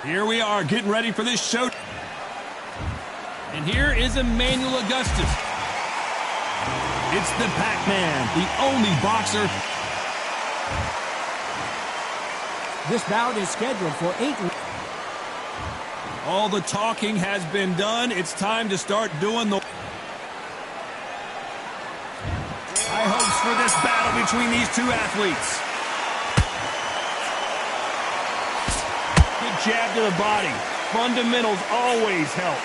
Here we are getting ready for this show. And here is Emmanuel Augustus. It's the Pac-Man, the only boxer. This bout is scheduled for 8. All the talking has been done. It's time to start doing the high hopes for this battle between these two athletes. Good jab to the body. Fundamentals always help.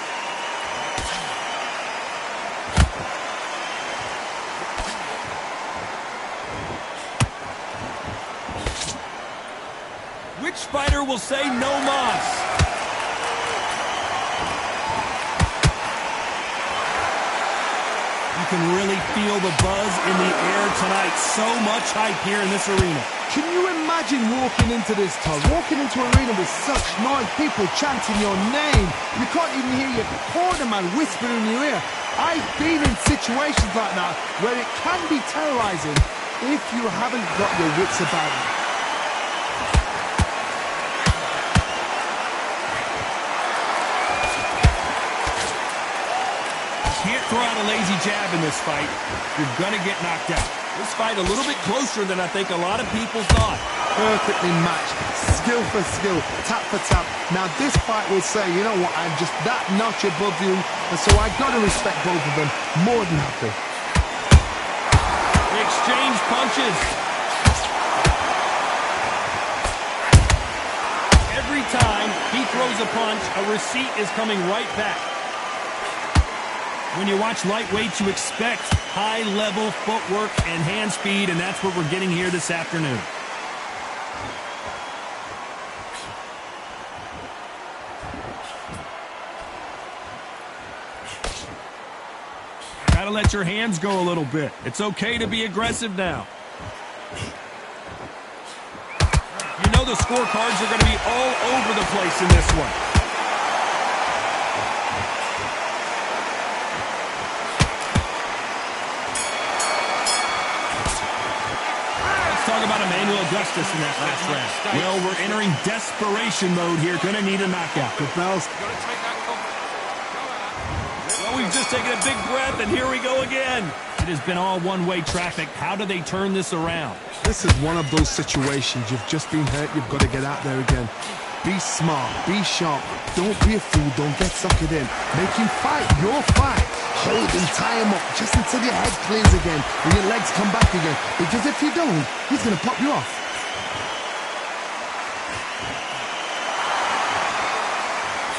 Which fighter will say no mas? You can really feel the buzz in the air tonight. So much hype here in this arena. Can you imagine walking into this town, walking into an arena with such noise, people chanting your name? You can't even hear your corner man whispering in your ear. I've been in situations like that where it can be terrorizing if you haven't got your wits about you. Can't throw out a lazy jab in this fight. You're gonna get knocked out. This fight a little bit closer than I think a lot of people thought. Perfectly matched, skill for skill, tap for tap. Now this fight will say, you know what, I'm just that notch above you, and so I gotta respect both of them more than happy. They exchange punches. Every time he throws a punch, a receipt is coming right back. When you watch lightweights, you expect high-level footwork and hand speed, and that's what we're getting here this afternoon. Gotta let your hands go a little bit. It's okay to be aggressive now. You know the scorecards are going to be all over the place in this one. Talk about Emmanuel Augustus in that last round. Well, we're entering desperation mode here. Gonna need a knockout. Good bells. Well, we've just taken a big breath, and here we go again. It has been all one-way traffic. How do they turn this around? This is one of those situations. You've just been hurt. You've got to get out there again. Be smart. Be sharp. Don't be a fool. Don't get suckered in. Make him fight your fight. Hold and tie him up just until your head clears again and your legs come back again. Because if you don't, he's going to pop you off.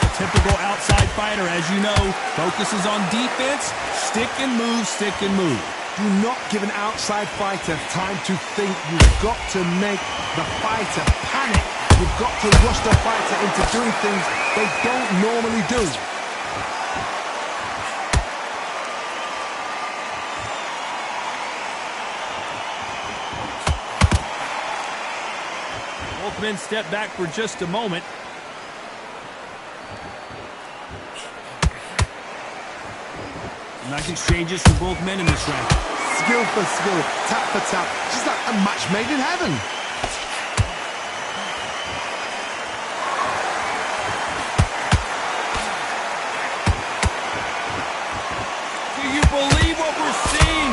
A typical outside fighter, as you know, focuses on defense, stick and move, stick and move. Do not give an outside fighter time to think. You've got to make the fighter panic. You've got to rush the fighter into doing things they don't normally do. Both men step back for just a moment. Nice exchanges from both men in this round. Skill for skill, tap for tap, just like a match made in heaven. Do you believe what we're seeing?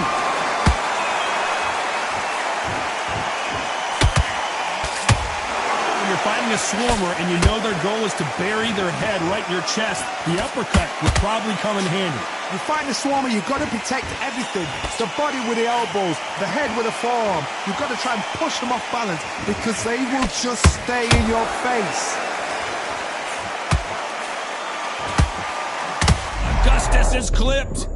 You're fighting a swarmer and you know their goal is to bury their head right in your chest, the uppercut would probably come in handy. You fight a swarmer, you've got to protect everything. The body with the elbows, the head with the forearm. You've got to try and push them off balance because they will just stay in your face. Augustus is clipped.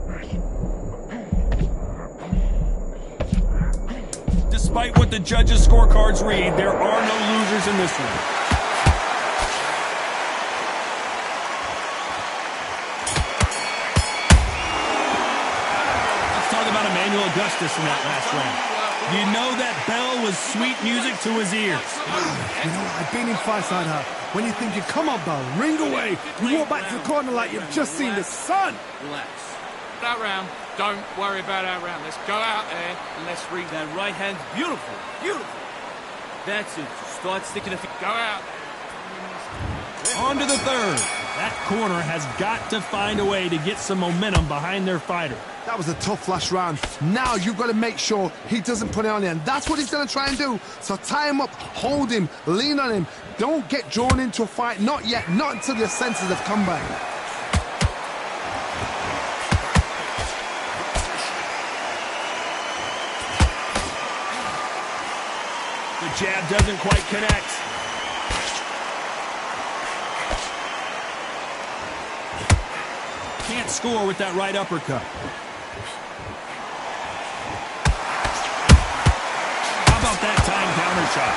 Despite what the judges' scorecards read, there are no losers in this one. Let's talk about Emmanuel Augustus in that last round. You know that bell was sweet music to his ears. You know, I've been in fights like that. When you're thinking, come on, bell, ring away. You walk back to the corner like you've just seen the sun. Relax. That round, don't worry about that round. Let's go out there and let's read that right hand. Beautiful, beautiful. That's it. Start sticking a feet. Go out. On to the third. That corner has got to find a way to get some momentum behind their fighter. That was a tough last round. Now you've got to make sure he doesn't put it on you, and that's what he's going to try and do. So tie him up, hold him, lean on him. Don't get drawn into a fight. Not yet. Not until your senses have come back. The jab doesn't quite connect. Can't score with that right uppercut. How about that time counter shot?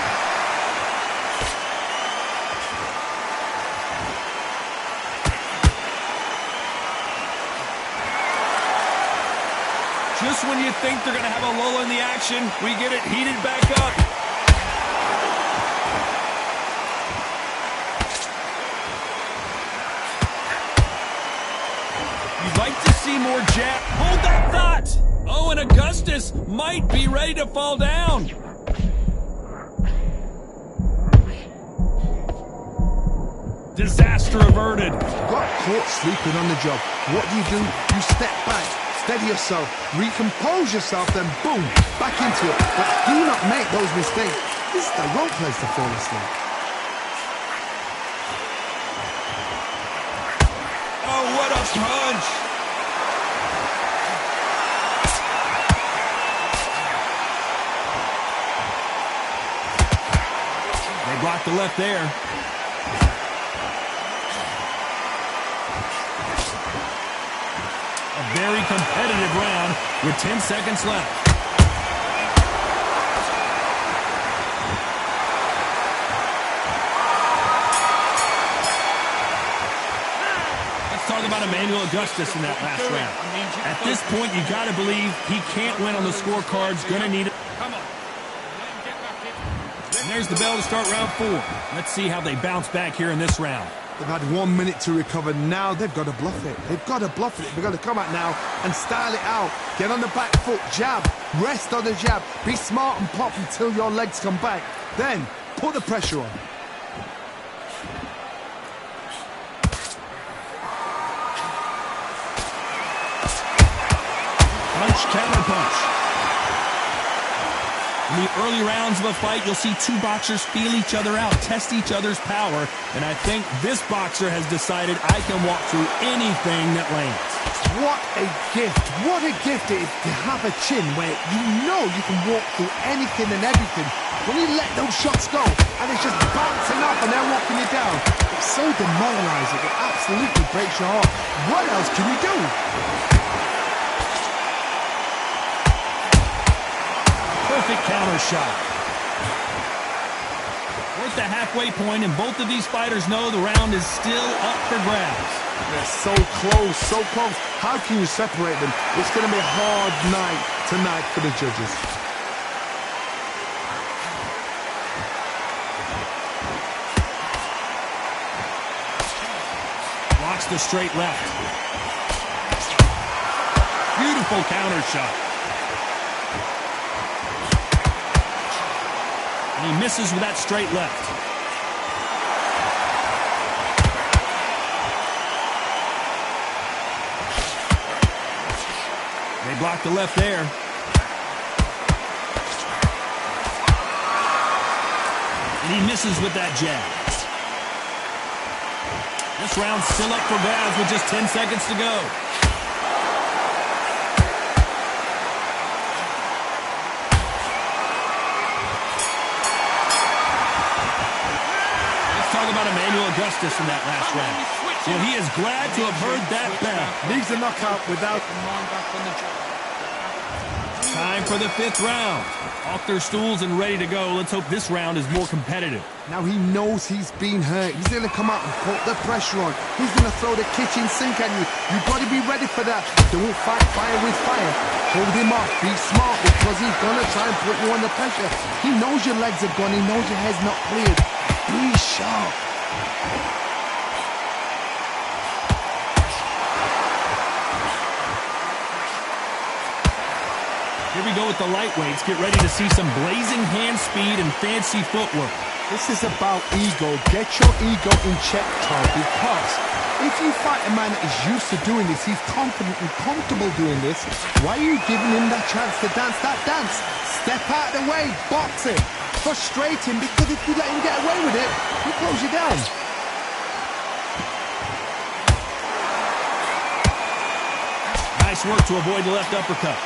Just when you think they're going to have a lull in the action, we get it heated back up. You'd like to see more jab. Hold that thought. Oh, and Augustus might be ready to fall down. Disaster averted. Got caught sleeping on the job. What do? You step back, steady yourself, recompose yourself, then boom, back into it. But do not make those mistakes. This is the wrong place to fall asleep. Oh, what a punch! They blocked the left there. A very competitive round with 10 seconds left. Talk about Emmanuel Augustus in that last round. At this point, you got to believe he can't win on the scorecards. Going to need it. Come on. And there's the bell to start round 4. Let's see how they bounce back here in this round. They've had 1 minute to recover. Now they've got to bluff it. They've got to bluff it. They've got to come out now and style it out. Get on the back foot, jab, rest on the jab. Be smart and pop until your legs come back. Then put the pressure on. Punch, counter punch. In the early rounds of a fight, you'll see two boxers feel each other out, test each other's power, and I think this boxer has decided I can walk through anything that lands. What a gift. What a gift it is to have a chin where you know you can walk through anything and everything. When you let those shots go and it's just bouncing up and they're walking you down, it's so demoralizing. It absolutely breaks your heart. What else can you do? Perfect counter shot. We're at the halfway point, and both of these fighters know the round is still up for grabs. They're so close, so close. How can you separate them? It's going to be a hard night tonight for the judges. Blocks the straight left. Beautiful counter shot. And he misses with that straight left. They block the left there. And he misses with that jab. This round's still up for grabs with just 10 seconds to go. About Emmanuel Augustus in that last round. Well, he is glad to have heard that bell. Needs a knockout without... Time for the 5th round. Off their stools and ready to go. Let's hope this round is more competitive. Now he knows he's been hurt. He's going to come out and put the pressure on. He's going to throw the kitchen sink at you. You've got to be ready for that. Don't fight fire with fire. Hold him off. Be smart because he's going to try and put you under pressure. He knows your legs have gone. He knows your head's not cleared. Be sharp. Here we go with the lightweights. Get ready to see some blazing hand speed and fancy footwork. This is about ego. Get your ego in check, Todd, because if you fight a man that is used to doing this, he's confident and comfortable doing this, why are you giving him that chance to dance that dance? Step out of the way, box him, frustrate him, because if you let him get away with it, he'll close you down. Nice work to avoid the left uppercut.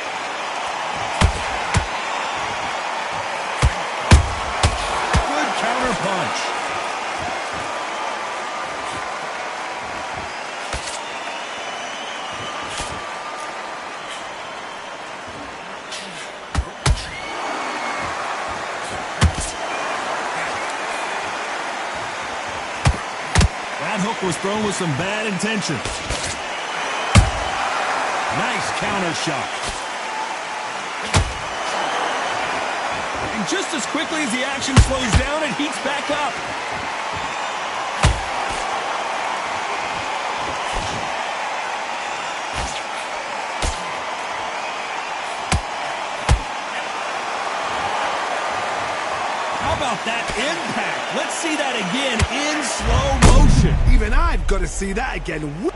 Good counter punch. That hook was thrown with some bad intentions. Nice counter shot. And just as quickly as the action slows down, it heats back up. How about that impact? Let's see that again in slow motion. Even I've got to see that again. 1,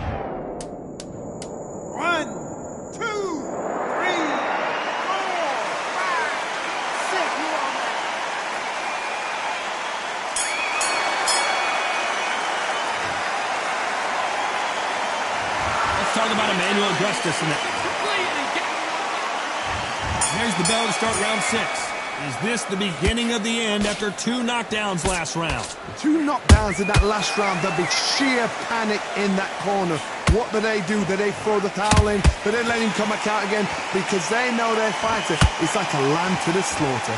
2, 3, 4, 5, 6. Talk about Emmanuel Augustus in that. There's the bell to start round 6. Is this the beginning of the end after 2 knockdowns last round? 2 knockdowns in that last round. There'll be sheer panic in that corner. What do? Do they throw the towel in? Do they let him come back out again? Because they know their fighter is like a lamb to the slaughter.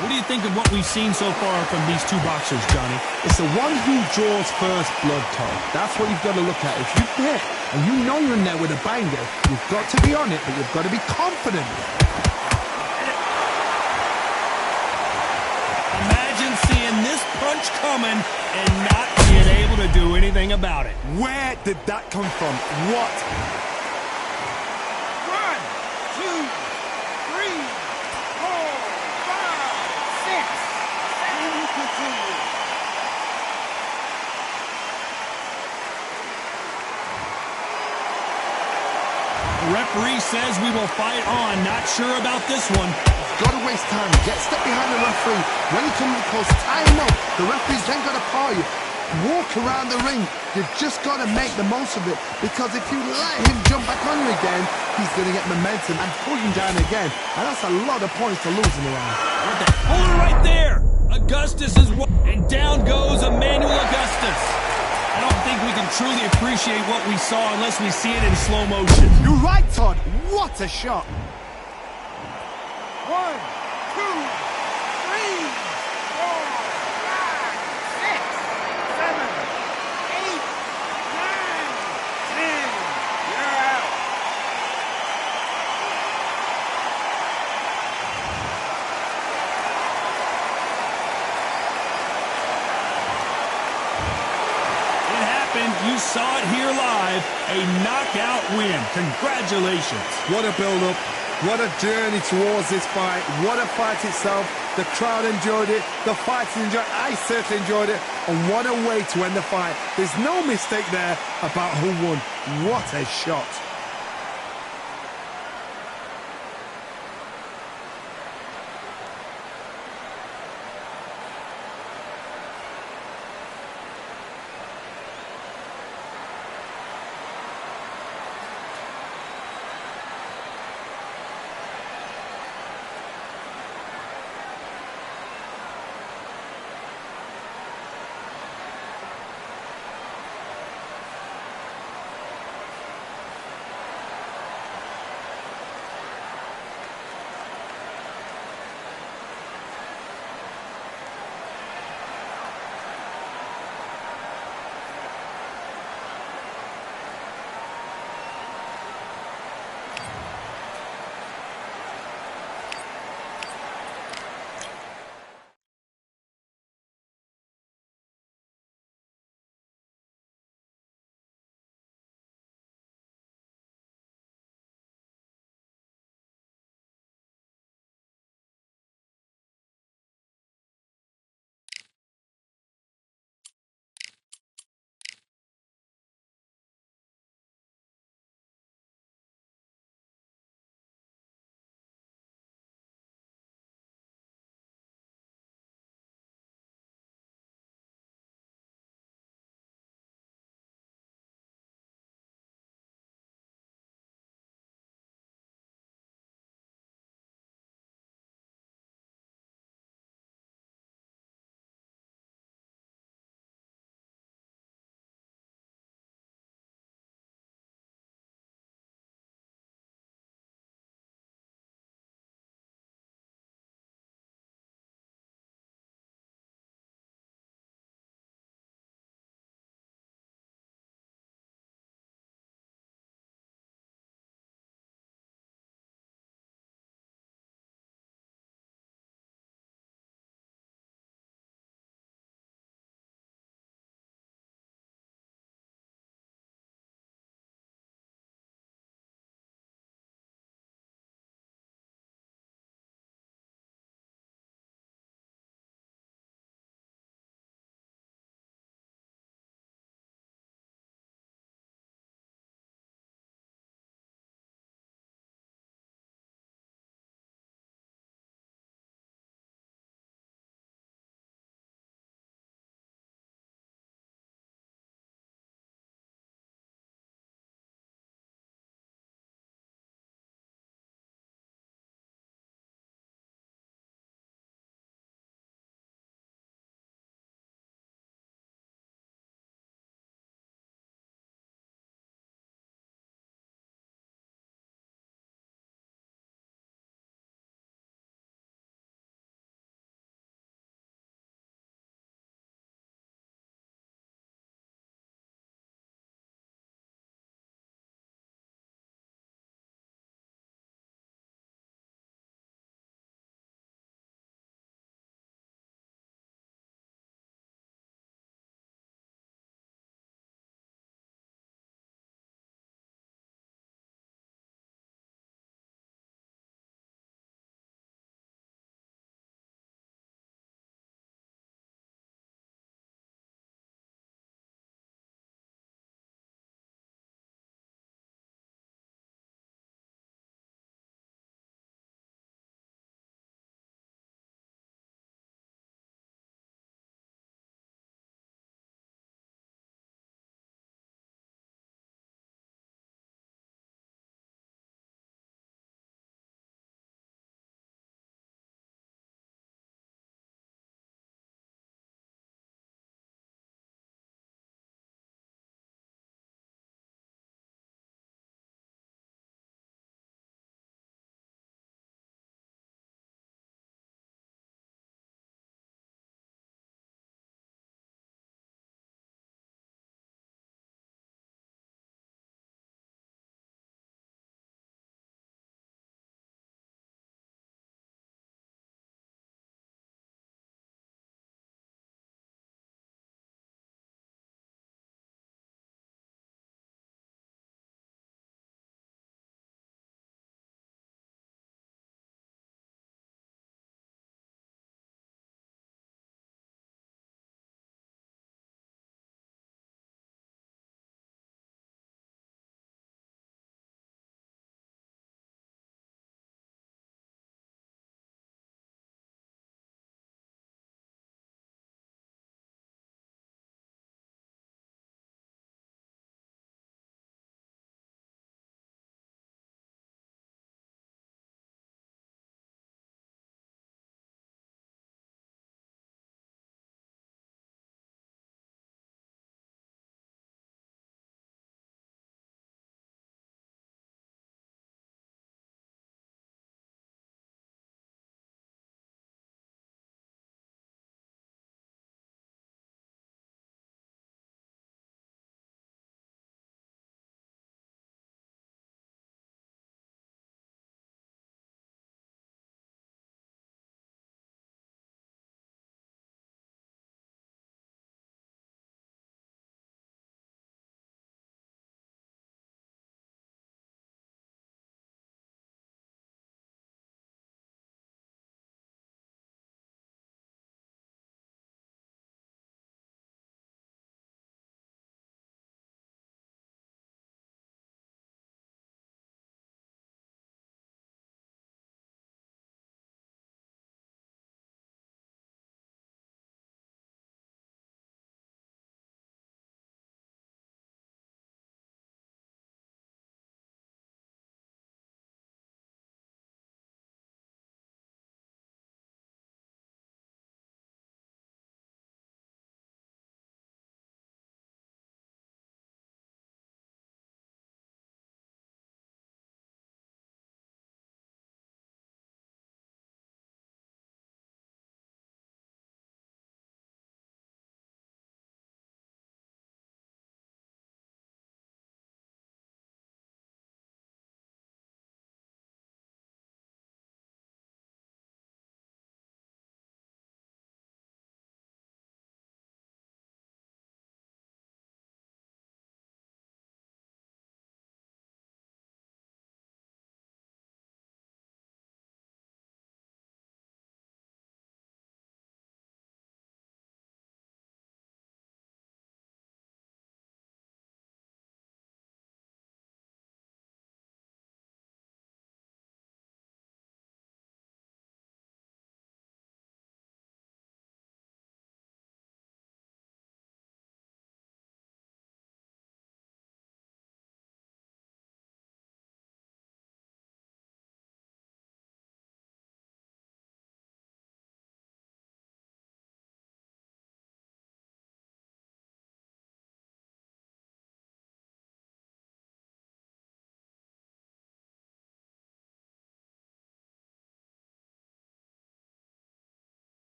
What do you think of what we've seen so far from these 2 boxers, Johnny? It's the one who draws first blood, Todd. That's what you've got to look at. If you hit and you know you're in there with a banger, you've got to be on it, but you've got to be confident. Imagine seeing this punch coming and not being able to do anything about it. Where did that come from? What? 1, 2, 3, 4, 5, 6. And you continue. The referee says we will fight on. Not sure about this one. Got to waste time. Get step behind the referee. When he comes close, tie him up. The referee's then got to paw you. Walk around the ring. You've just got to make the most of it. Because if you let him jump back on you again, he's going to get momentum and pull you down again. And that's a lot of points to lose in the round. Hold it right there. Augustus is one. And down goes Emmanuel Augustus. I don't think we can truly appreciate what we saw unless we see it in slow motion. You're right, Todd. What a shot. 1, 2, 3, 4, 5, 6, 7, 8, 9, 10. You're out. It happened. You saw it here live. A knockout win. Congratulations. What a build-up. What a journey towards this fight. What a fight itself. The crowd enjoyed it. The fighters enjoyed it. I certainly enjoyed it. And what a way to end the fight. There's no mistake there about who won. What a shot.